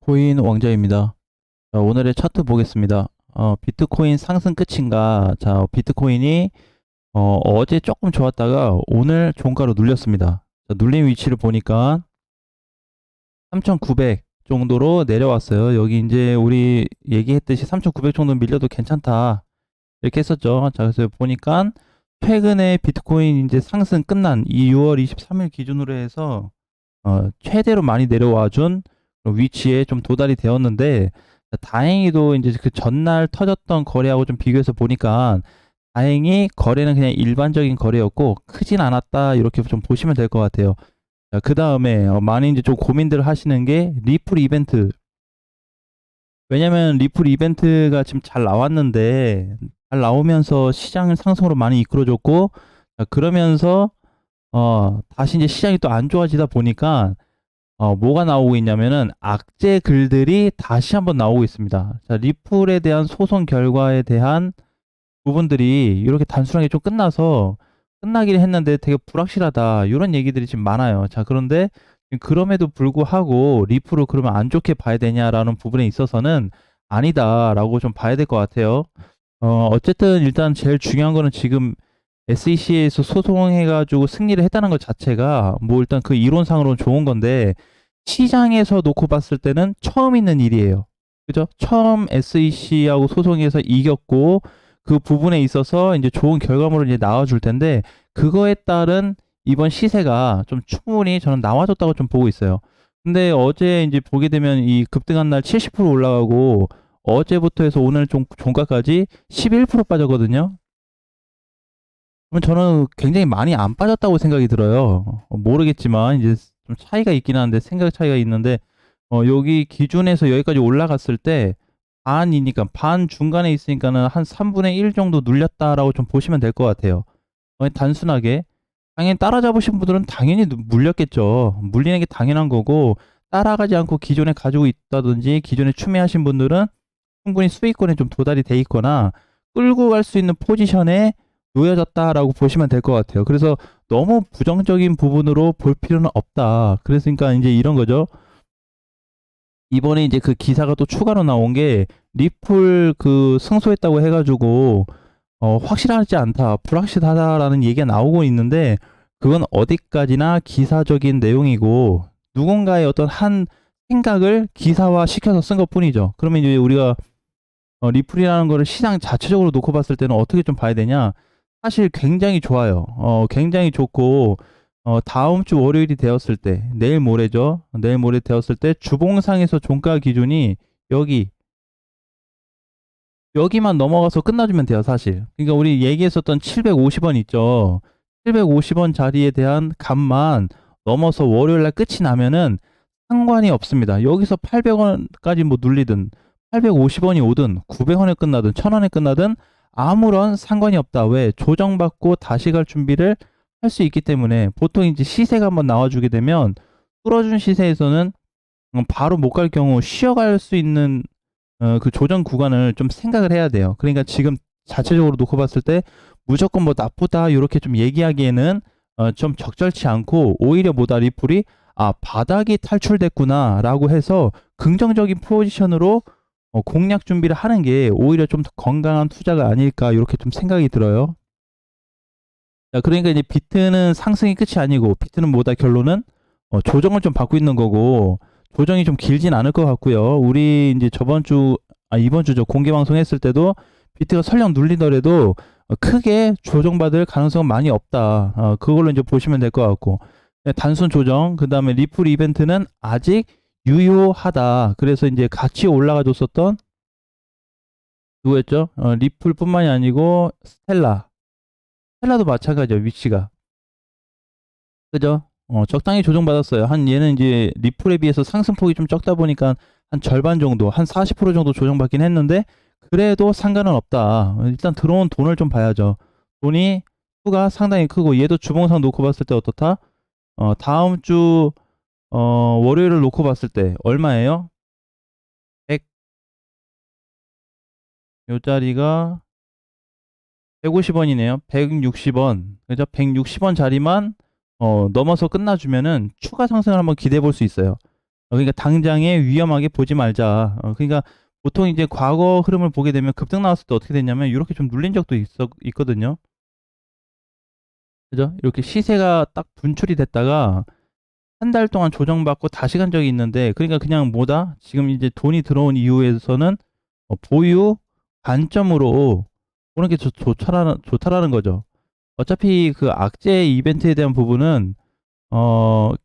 비트코인 왕자입니다. 자, 오늘의 차트 보겠습니다. 비트코인 상승 끝인가? 자, 비트코인이 어제 조금 좋았다가 오늘 종가로 눌렸습니다. 자, 눌린 위치를 보니까 3,900 정도로 내려왔어요. 여기 이제 우리 얘기했듯이 3,900 정도 밀려도 괜찮다. 이렇게 했었죠. 자, 그래서 보니까 최근에 비트코인 이제 상승 끝난 이 6월 23일 기준으로 해서 최대로 많이 내려와 준 위치에 좀 도달이 되었는데, 다행히도 이제 그 전날 터졌던 거래하고 좀 비교해서 보니까 다행히 거래는 그냥 일반적인 거래였고 크진 않았다, 이렇게 좀 보시면 될 것 같아요. 그 다음에 많이 이제 좀 고민들 하시는 게 리플 이벤트. 왜냐면 리플 이벤트가 지금 잘 나왔는데, 잘 나오면서 시장을 상승으로 많이 이끌어줬고, 그러면서 다시 이제 시장이 또 안 좋아지다 보니까 뭐가 나오고 있냐면은 악재 글들이 다시 한번 나오고 있습니다. 자, 리플에 대한 소송 결과에 대한 부분들이 이렇게 단순하게 좀 끝나긴 했는데 되게 불확실하다, 이런 얘기들이 지금 많아요. 자, 그런데 그럼에도 불구하고 리플을 그러면 안 좋게 봐야 되냐라는 부분에 있어서는 아니다라고 좀 봐야 될 것 같아요. 어쨌든 일단 제일 중요한 거는 지금 SEC에서 소송해가지고 승리를 했다는 것 자체가 뭐 일단 그 이론상으로는 좋은 건데, 시장에서 놓고 봤을 때는 처음 있는 일이에요. 그죠? 처음 SEC하고 소송해서 이겼고 그 부분에 있어서 이제 좋은 결과물을 이제 나와줄 텐데, 그거에 따른 이번 시세가 좀 충분히 저는 나와줬다고 좀 보고 있어요. 근데 어제 이제 보게 되면 이 급등한 날 70% 올라가고 어제부터 해서 오늘 종가까지 11% 빠졌거든요. 그럼 저는 굉장히 많이 안 빠졌다고 생각이 들어요. 모르겠지만 이제 좀 차이가 있긴 한데, 생각 차이가 있는데, 여기 기준에서 여기까지 올라갔을 때 반이니까, 반 중간에 있으니까는 한 3분의 1 정도 눌렸다라고 좀 보시면 될 것 같아요. 단순하게. 당연히 따라잡으신 분들은 당연히 물렸겠죠. 물리는 게 당연한 거고, 따라가지 않고 기존에 가지고 있다든지 기존에 추매하신 분들은 충분히 수익권에 좀 도달이 돼 있거나 끌고 갈 수 있는 포지션에 놓여졌다라고 보시면 될 것 같아요. 그래서 너무 부정적인 부분으로 볼 필요는 없다. 그랬으니까 이제 이런 거죠. 이번에 이제 그 기사가 또 추가로 나온 게 리플 그 승소했다고 해가지고 확실하지 않다, 불확실하다라는 얘기가 나오고 있는데, 그건 어디까지나 기사적인 내용이고 누군가의 어떤 한 생각을 기사화 시켜서 쓴 것뿐이죠. 그러면 이제 우리가 리플이라는 거를 시장 자체적으로 놓고 봤을 때는 어떻게 좀 봐야 되냐? 사실 굉장히 좋아요. 굉장히 좋고, 다음 주 월요일이 되었을 때, 내일 모레죠. 내일 모레 되었을 때 주봉상에서 종가 기준이 여기, 여기만 넘어가서 끝나주면 돼요, 사실. 그러니까 우리 얘기했었던 750원 있죠. 750원 자리에 대한 값만 넘어서 월요일 날 끝이 나면은 상관이 없습니다. 여기서 800원까지 뭐 눌리든 850원이 오든 900원에 끝나든 1000원에 끝나든 아무런 상관이 없다. 왜? 조정받고 다시 갈 준비를 할 수 있기 때문에. 보통 이제 시세가 한번 나와주게 되면 뚫어준 시세에서는 바로 못 갈 경우 쉬어갈 수 있는 그 조정 구간을 좀 생각을 해야 돼요. 그러니까 지금 자체적으로 놓고 봤을 때 무조건 뭐 나쁘다 이렇게 좀 얘기하기에는 좀 적절치 않고, 오히려 뭐다, 리플이 바닥이 탈출됐구나라고 해서 긍정적인 포지션으로 공략 준비를 하는 게 오히려 좀 더 건강한 투자가 아닐까, 이렇게 좀 생각이 들어요. 자, 그러니까 이제 비트는 상승이 끝이 아니고, 비트는 뭐다, 결론은 조정을 좀 받고 있는 거고, 조정이 좀 길진 않을 것 같고요. 우리 이제 이번 주죠. 공개 방송 했을 때도 비트가 설령 눌리더라도 크게 조정받을 가능성은 많이 없다. 그걸로 이제 보시면 될 것 같고. 단순 조정, 그 다음에 리플 이벤트는 아직 유효하다. 그래서 이제 같이 올라가 줬었던 누구였죠? 리플뿐만이 아니고 스텔라. 스텔라도 마찬가지죠. 위치가. 그죠? 적당히 조정받았어요. 한 얘는 이제 리플에 비해서 상승폭이 좀 적다 보니까 한 절반 정도, 한 40% 정도 조정받긴 했는데, 그래도 상관은 없다. 일단 들어온 돈을 좀 봐야죠. 돈이 수가 상당히 크고, 얘도 주봉상 놓고 봤을 때 어떻다? 다음 주 월요일을 놓고 봤을 때 얼마예요? 100, 요 자리가 150원이네요. 160원. 그죠? 160원 자리만 넘어서 끝나주면은 추가 상승을 한번 기대해 볼 수 있어요. 그러니까 당장에 위험하게 보지 말자. 그러니까 보통 이제 과거 흐름을 보게 되면 급등 나왔을 때 어떻게 됐냐면 요렇게 좀 눌린 적도 있거든요. 그죠? 이렇게 시세가 딱 분출이 됐다가 한 달 동안 조정받고 다시 간 적이 있는데, 그러니까 그냥 뭐다? 지금 이제 돈이 들어온 이후에서는 보유 관점으로 보는 게 좋다라는 거죠. 어차피 그 악재 이벤트에 대한 부분은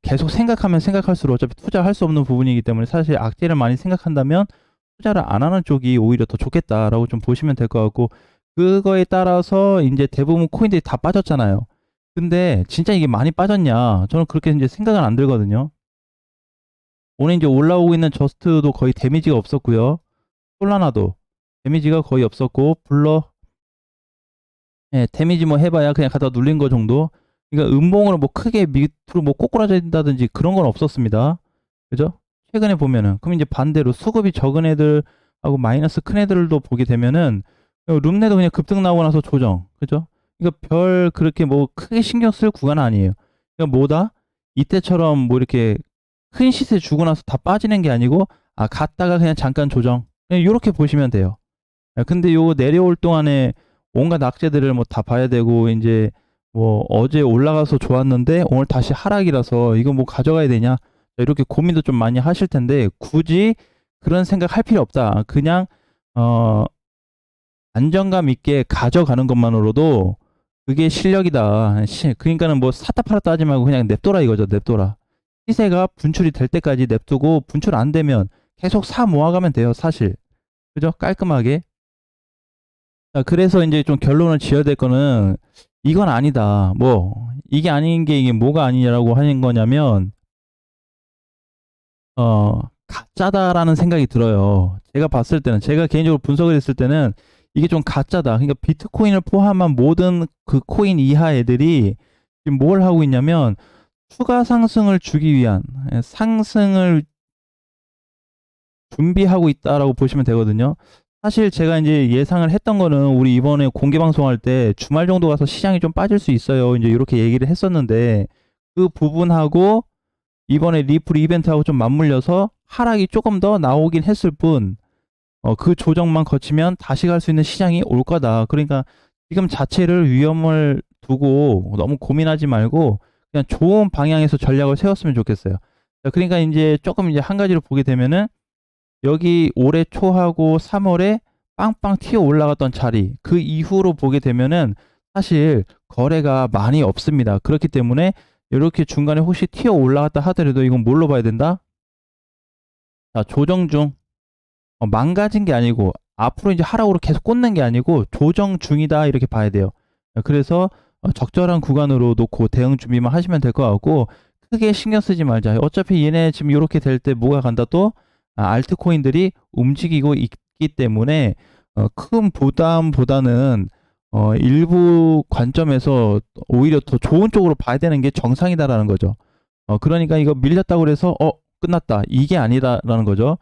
계속 생각하면 생각할수록 어차피 투자할 수 없는 부분이기 때문에, 사실 악재를 많이 생각한다면 투자를 안 하는 쪽이 오히려 더 좋겠다라고 좀 보시면 될 것 같고, 그거에 따라서 이제 대부분 코인들이 다 빠졌잖아요. 근데 진짜 이게 많이 빠졌냐? 저는 그렇게 이제 생각은 안 들거든요. 오늘 이제 올라오고 있는 저스트도 거의 데미지가 없었고요. 솔라나도 데미지가 거의 없었고, 예, 데미지 뭐 해봐야 그냥 갖다 눌린 거 정도. 그러니까 음봉으로 뭐 크게 밑으로 뭐 꼬꾸라진다든지 그런 건 없었습니다. 그죠? 최근에 보면은, 그럼 이제 반대로 수급이 적은 애들하고 마이너스 큰 애들도 보게 되면은 룸내도 그냥 급등 나오고 나서 조정. 그죠? 그러니까 별 그렇게 뭐 크게 신경 쓸 구간 아니에요. 그러니까 뭐다? 이때처럼 뭐 이렇게 큰 시세 주고 나서 다 빠지는 게 아니고, 갔다가 그냥 잠깐 조정. 그냥 요렇게 보시면 돼요. 근데 요 내려올 동안에 온갖 악재들을 뭐 다 봐야 되고, 이제 뭐 어제 올라가서 좋았는데 오늘 다시 하락이라서 이거 뭐 가져가야 되냐, 이렇게 고민도 좀 많이 하실 텐데, 굳이 그런 생각 할 필요 없다. 그냥 어 안정감 있게 가져가는 것만으로도 그게 실력이다. 그러니까는 뭐 샀다 팔았다 하지 말고 그냥 냅둬라 이거죠. 냅둬라. 시세가 분출이 될 때까지 냅두고, 분출 안 되면 계속 사 모아가면 돼요, 사실. 그죠? 깔끔하게. 자, 그래서 이제 좀 결론을 지어야 될 거는 이건 아니다. 뭐 이게 아닌 게 이게 뭐가 아니냐라고 하는 거냐면, 가짜다라는 생각이 들어요. 제가 봤을 때는, 제가 개인적으로 분석을 했을 때는 이게 좀 가짜다. 그러니까 비트코인을 포함한 모든 그 코인 이하 애들이 지금 뭘 하고 있냐면, 추가 상승을 주기 위한, 상승을 준비하고 있다라고 보시면 되거든요. 사실 제가 이제 예상을 했던 거는, 우리 이번에 공개 방송할 때 주말 정도 가서 시장이 좀 빠질 수 있어요, 이제 이렇게 얘기를 했었는데, 그 부분하고 이번에 리플 이벤트하고 좀 맞물려서 하락이 조금 더 나오긴 했을 뿐, 그 조정만 거치면 다시 갈 수 있는 시장이 올 거다. 그러니까 지금 자체를 위험을 두고 너무 고민하지 말고 그냥 좋은 방향에서 전략을 세웠으면 좋겠어요. 그러니까 이제 조금 이제 한 가지로 보게 되면은, 여기 올해 초하고 3월에 빵빵 튀어 올라갔던 자리, 그 이후로 보게 되면은 사실 거래가 많이 없습니다. 그렇기 때문에 이렇게 중간에 혹시 튀어 올라갔다 하더라도 이건 뭘로 봐야 된다? 자, 조정 중. 망가진 게 아니고 앞으로 이제 하락으로 계속 꽂는 게 아니고 조정 중이다, 이렇게 봐야 돼요. 그래서 적절한 구간으로 놓고 대응 준비만 하시면 될 것 같고, 크게 신경 쓰지 말자. 어차피 얘네 지금 이렇게 될 때 뭐가 간다 또, 알트코인들이 움직이고 있기 때문에 큰 부담보다는 일부 관점에서 오히려 더 좋은 쪽으로 봐야 되는 게 정상이다라는 거죠. 그러니까 이거 밀렸다고 그래서 끝났다, 이게 아니다라는 거죠.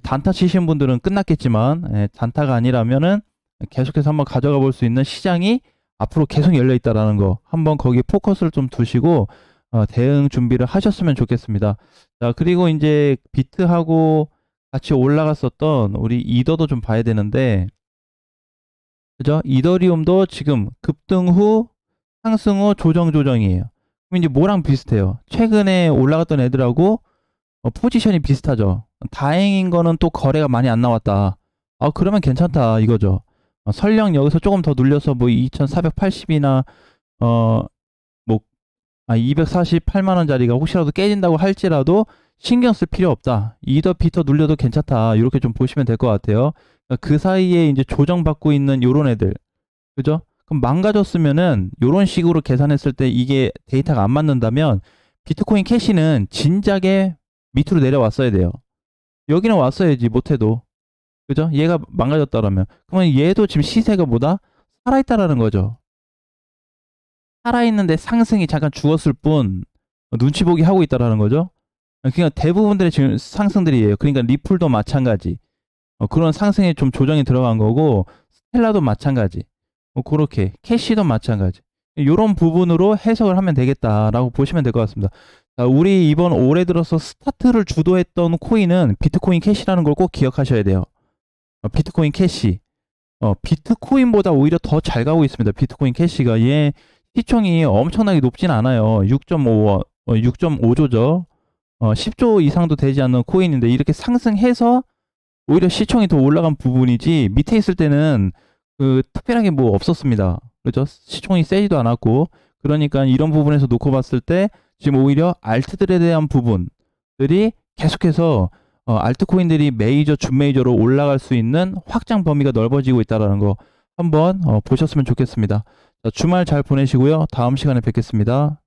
단타 치신 분들은 끝났겠지만, 단타가 아니라면은 계속해서 한번 가져가 볼 수 있는 시장이 앞으로 계속 열려 있다라는 거, 한번 거기에 포커스를 좀 두시고 대응 준비를 하셨으면 좋겠습니다. 자, 그리고 이제 비트하고 같이 올라갔었던 우리 이더도 좀 봐야 되는데, 그죠? 이더리움도 지금 급등 후 상승 후 조정이에요. 그럼 이제 뭐랑 비슷해요? 최근에 올라갔던 애들하고 포지션이 비슷하죠. 다행인 거는 또 거래가 많이 안 나왔다. 그러면 괜찮다 이거죠. 설령 여기서 조금 더 눌려서 뭐 2,480이나 뭐 248만 원짜리가 혹시라도 깨진다고 할지라도 신경 쓸 필요 없다. 이더 비터 눌려도 괜찮다. 이렇게 좀 보시면 될 것 같아요. 그 사이에 이제 조정받고 있는 요런 애들, 그죠? 그럼 망가졌으면은 요런 식으로 계산했을 때 이게 데이터가 안 맞는다면, 비트코인 캐시는 진작에 밑으로 내려왔어야 돼요. 여기는 왔어야지, 못해도. 그죠? 얘가 망가졌다라면. 그러면 얘도 지금 시세가 뭐다? 살아있다라는 거죠. 살아있는데 상승이 잠깐 죽었을 뿐 눈치 보기 하고 있다라는 거죠. 그러니까 대부분들의 지금 상승들이에요. 그러니까 리플도 마찬가지. 그런 상승에 좀 조정이 들어간 거고, 스텔라도 마찬가지. 그렇게 캐시도 마찬가지. 이런 부분으로 해석을 하면 되겠다라고 보시면 될 것 같습니다. 자, 우리 이번 올해 들어서 스타트를 주도했던 코인은 비트코인 캐시라는 걸 꼭 기억하셔야 돼요. 비트코인 캐시. 비트코인보다 오히려 더 잘 가고 있습니다. 비트코인 캐시가. 얘 시총이 엄청나게 높진 않아요. 6.5조죠. 10조 이상도 되지 않는 코인인데 이렇게 상승해서 오히려 시총이 더 올라간 부분이지, 밑에 있을 때는 특별하게 뭐 없었습니다. 그죠? 시총이 세지도 않았고. 그러니까 이런 부분에서 놓고 봤을 때 지금 오히려 알트들에 대한 부분들이 계속해서 알트코인들이 메이저, 준메이저로 올라갈 수 있는 확장 범위가 넓어지고 있다는 거 한번 보셨으면 좋겠습니다. 자, 주말 잘 보내시고요. 다음 시간에 뵙겠습니다.